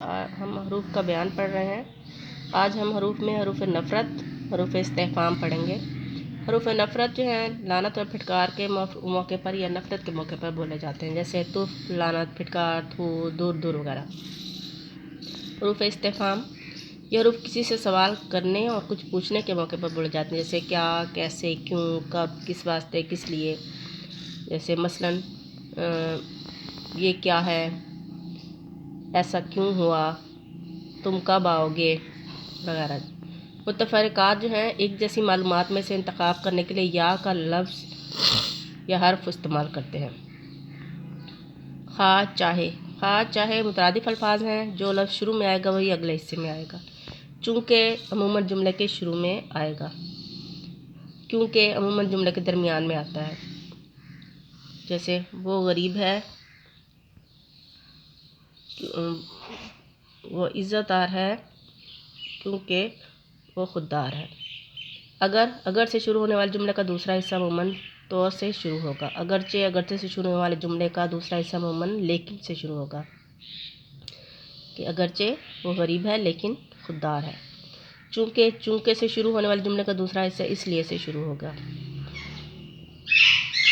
हम हरूफ का बयान पढ़ रहे हैं। आज हम हरूफ में हरूफ नफ़रत, हरूफ इस्तिफ़हाम पढ़ेंगे। हरूफ नफ़रत जो हैं लानत और फिटकार के मौके पर या नफ़रत के मौके पर बोले जाते हैं, जैसे तुफ, लानत, फिटकार, थू, दूर दूर वगैरह। हरूफ इस्तिफ़हाम ये हरूफ किसी से सवाल करने और कुछ पूछने के मौके पर बोले जाते हैं, जैसे क्या, कैसे, क्यों, कब, किस वास्ते, किस लिए। जैसे मसलन ये क्या है, ऐसा क्यों हुआ, तुम कब आओगे वगैरह। मुतफ़र्रिक़ात जो हैं एक जैसी मालूमात में से इंतखाब करने के लिए या का लफ्ज़ या हर्फ इस्तेमाल करते हैं। खा चाहे मुतरादिफ़ अल्फाज हैं, जो लफ्ज़ शुरू में आएगा वही अगले हिस्से में आएगा। चूँकि अमूमन जुमले के शुरू में आएगा, क्योंकि अमूमन जुमले के दरमियान में आता है। जैसे वो गरीब है, वो इज़्ज़तदार है, क्योंकि वो खुददार है। अगर से शुरू होने वाले जुमले का दूसरा हिस्सा अमूमन तो से शुरू होगा। अगरचे से शुरू होने वाले जुमले का दूसरा हिस्सा अमूमन लेकिन से शुरू होगा, कि अगरचे वो गरीब है लेकिन खुददार है। चूँकि से शुरू होने वाले जुमले का दूसरा हिस्सा इसलिए से शुरू होगा,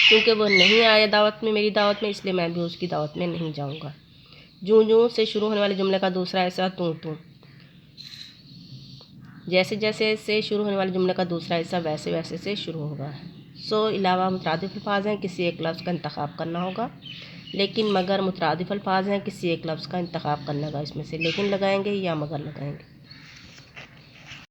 क्योंकि वो नहीं आया दावत में, मेरी दावत में, इसलिए मैं भी उसकी दावत में नहीं जाऊँगा। जूँ से शुरू होने वाले जुमले का दूसरा हिस्सा तू, जैसे से शुरू होने वाले जुमले का दूसरा हिस्सा वैसे से शुरू होगा। अलावा मुतरादिफ़ अल्फाज हैं, किसी एक लफ्ज़ का इंतखाब करना होगा। लेकिन मगर मुतरादिफ़ अल्फाज हैं, किसी एक लफ्ज़ का इंतखाब करना होगा, इसमें से लेकिन लगाएंगे या मगर लगाएंगे।